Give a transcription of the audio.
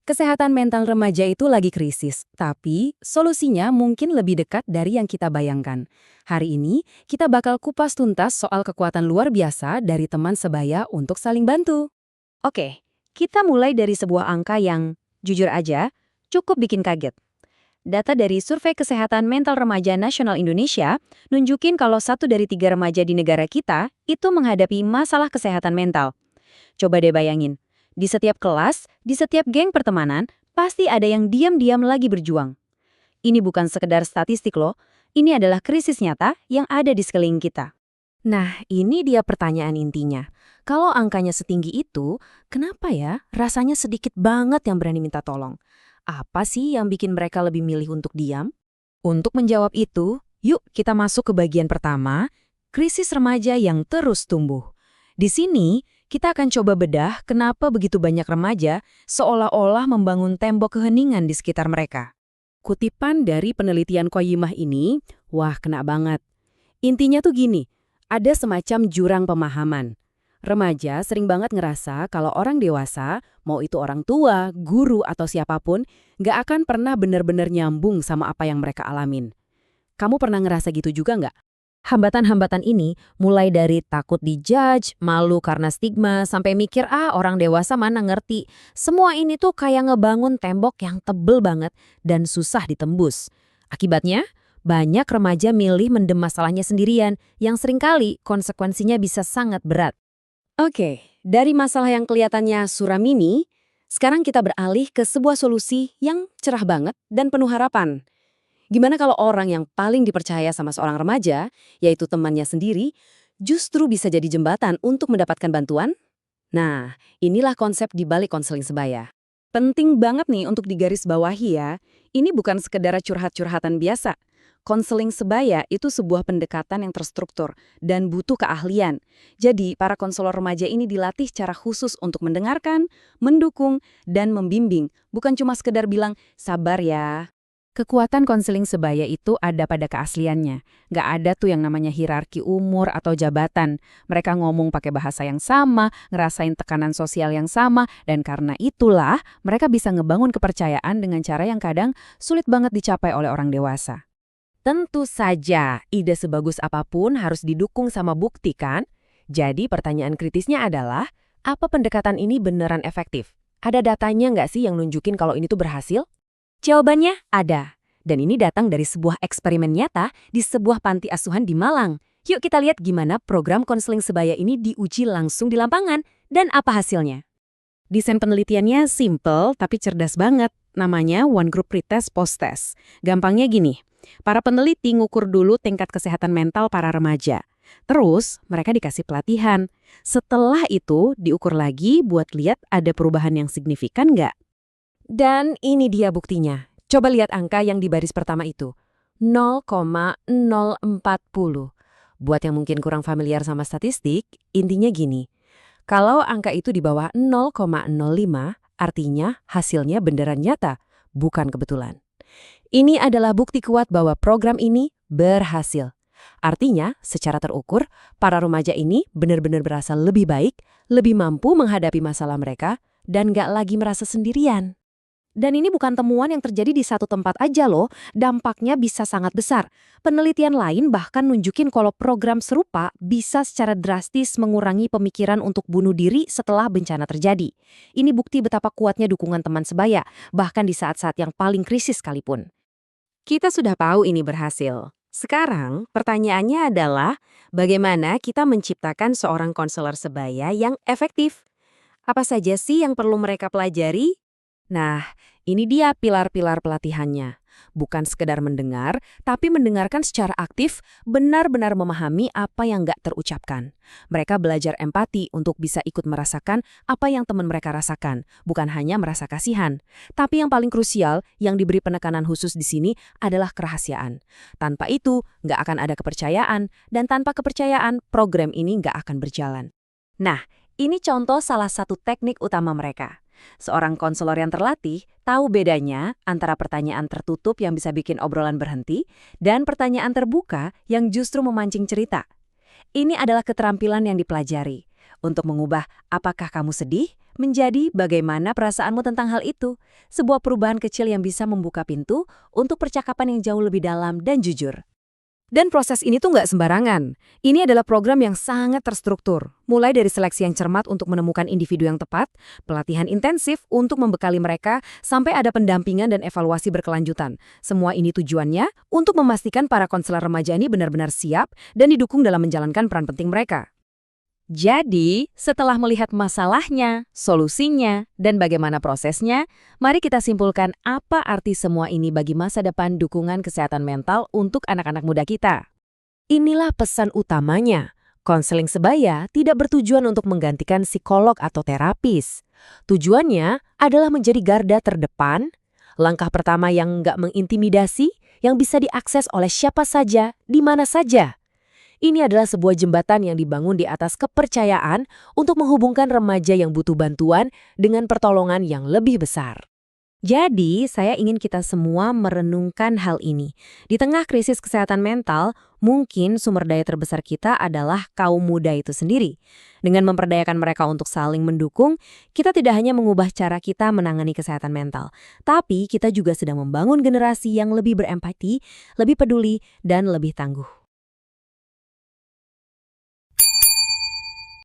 Kesehatan mental remaja itu lagi krisis, tapi solusinya mungkin lebih dekat dari yang kita bayangkan. Hari ini, kita bakal kupas tuntas soal kekuatan luar biasa dari teman sebaya untuk saling bantu. Oke, kita mulai dari sebuah angka yang, jujur aja, cukup bikin kaget. Data dari Survei Kesehatan Mental Remaja Nasional Indonesia nunjukin kalau 1 dari 3 remaja di negara kita itu menghadapi masalah kesehatan mental. Coba deh bayangin, di setiap kelas, di setiap geng pertemanan, pasti ada yang diam-diam lagi berjuang. Ini bukan sekedar statistik loh, ini adalah krisis nyata yang ada di sekeliling kita. Nah, ini dia pertanyaan intinya. Kalau angkanya setinggi itu, kenapa ya rasanya sedikit banget yang berani minta tolong? Apa sih yang bikin mereka lebih milih untuk diam? Untuk menjawab itu, yuk kita masuk ke bagian pertama, krisis remaja yang terus tumbuh. Di sini, kita akan coba bedah kenapa begitu banyak remaja seolah-olah membangun tembok keheningan di sekitar mereka. Kutipan dari penelitian Koyimah ini, wah kena banget. Intinya tuh gini, ada semacam jurang pemahaman. Remaja sering banget ngerasa kalau orang dewasa, mau itu orang tua, guru, atau siapapun, nggak akan pernah benar-benar nyambung sama apa yang mereka alamin. Kamu pernah ngerasa gitu juga nggak? Hambatan-hambatan ini mulai dari takut dijudge, malu karena stigma, sampai mikir orang dewasa mana ngerti. Semua ini tuh kayak ngebangun tembok yang tebel banget dan susah ditembus. Akibatnya, banyak remaja milih mendem masalahnya sendirian yang seringkali konsekuensinya bisa sangat berat. Oke, dari masalah yang kelihatannya suram ini, sekarang kita beralih ke sebuah solusi yang cerah banget dan penuh harapan. Gimana kalau orang yang paling dipercaya sama seorang remaja, yaitu temannya sendiri, justru bisa jadi jembatan untuk mendapatkan bantuan? Nah, inilah konsep di balik konseling sebaya. Penting banget nih untuk digarisbawahi ya, ini bukan sekedar curhat-curhatan biasa. Konseling sebaya itu sebuah pendekatan yang terstruktur dan butuh keahlian. Jadi, para konselor remaja ini dilatih secara khusus untuk mendengarkan, mendukung, dan membimbing. Bukan cuma sekedar bilang, sabar ya. Kekuatan konseling sebaya itu ada pada keasliannya. Nggak ada tuh yang namanya hierarki umur atau jabatan. Mereka ngomong pakai bahasa yang sama, ngerasain tekanan sosial yang sama, dan karena itulah mereka bisa ngebangun kepercayaan dengan cara yang kadang sulit banget dicapai oleh orang dewasa. Tentu saja, ide sebagus apapun harus didukung sama bukti kan? Jadi pertanyaan kritisnya adalah, apa pendekatan ini beneran efektif? Ada datanya nggak sih yang nunjukin kalau ini tuh berhasil? Jawabannya ada. Dan ini datang dari sebuah eksperimen nyata di sebuah panti asuhan di Malang. Yuk kita lihat gimana program konseling sebaya ini diuji langsung di lapangan dan apa hasilnya. Desain penelitiannya simple tapi cerdas banget. Namanya One Group Pretest Post Test. Gampangnya gini, para peneliti ngukur dulu tingkat kesehatan mental para remaja. Terus mereka dikasih pelatihan. Setelah itu diukur lagi buat lihat ada perubahan yang signifikan nggak. Dan ini dia buktinya. Coba lihat angka yang di baris pertama itu. 0,040. Buat yang mungkin kurang familiar sama statistik, intinya gini. Kalau angka itu di bawah 0,05, artinya hasilnya beneran nyata, bukan kebetulan. Ini adalah bukti kuat bahwa program ini berhasil. Artinya, secara terukur, para remaja ini benar-benar berasa lebih baik, lebih mampu menghadapi masalah mereka, dan nggak lagi merasa sendirian. Dan ini bukan temuan yang terjadi di satu tempat aja loh, dampaknya bisa sangat besar. Penelitian lain bahkan nunjukin kalau program serupa bisa secara drastis mengurangi pemikiran untuk bunuh diri setelah bencana terjadi. Ini bukti betapa kuatnya dukungan teman sebaya, bahkan di saat-saat yang paling krisis sekalipun. Kita sudah tahu ini berhasil. Sekarang, pertanyaannya adalah bagaimana kita menciptakan seorang konselor sebaya yang efektif? Apa saja sih yang perlu mereka pelajari? Nah, ini dia pilar-pilar pelatihannya. Bukan sekedar mendengar, tapi mendengarkan secara aktif, benar-benar memahami apa yang nggak terucapkan. Mereka belajar empati untuk bisa ikut merasakan apa yang teman mereka rasakan, bukan hanya merasa kasihan. Tapi yang paling krusial, yang diberi penekanan khusus di sini adalah kerahasiaan. Tanpa itu, nggak akan ada kepercayaan, dan tanpa kepercayaan, program ini nggak akan berjalan. Nah, ini contoh salah satu teknik utama mereka. Seorang konselor yang terlatih tahu bedanya antara pertanyaan tertutup yang bisa bikin obrolan berhenti dan pertanyaan terbuka yang justru memancing cerita. Ini adalah keterampilan yang dipelajari untuk mengubah apakah kamu sedih menjadi bagaimana perasaanmu tentang hal itu. Sebuah perubahan kecil yang bisa membuka pintu untuk percakapan yang jauh lebih dalam dan jujur. Dan proses ini tuh nggak sembarangan. Ini adalah program yang sangat terstruktur. Mulai dari seleksi yang cermat untuk menemukan individu yang tepat, pelatihan intensif untuk membekali mereka, sampai ada pendampingan dan evaluasi berkelanjutan. Semua ini tujuannya untuk memastikan para konselor remaja ini benar-benar siap dan didukung dalam menjalankan peran penting mereka. Jadi, setelah melihat masalahnya, solusinya, dan bagaimana prosesnya, mari kita simpulkan apa arti semua ini bagi masa depan dukungan kesehatan mental untuk anak-anak muda kita. Inilah pesan utamanya. Konseling sebaya tidak bertujuan untuk menggantikan psikolog atau terapis. Tujuannya adalah menjadi garda terdepan, langkah pertama yang nggak mengintimidasi, yang bisa diakses oleh siapa saja, di mana saja. Ini adalah sebuah jembatan yang dibangun di atas kepercayaan untuk menghubungkan remaja yang butuh bantuan dengan pertolongan yang lebih besar. Jadi, saya ingin kita semua merenungkan hal ini. Di tengah krisis kesehatan mental, mungkin sumber daya terbesar kita adalah kaum muda itu sendiri. Dengan memperdayakan mereka untuk saling mendukung, kita tidak hanya mengubah cara kita menangani kesehatan mental, tapi kita juga sedang membangun generasi yang lebih berempati, lebih peduli, dan lebih tangguh.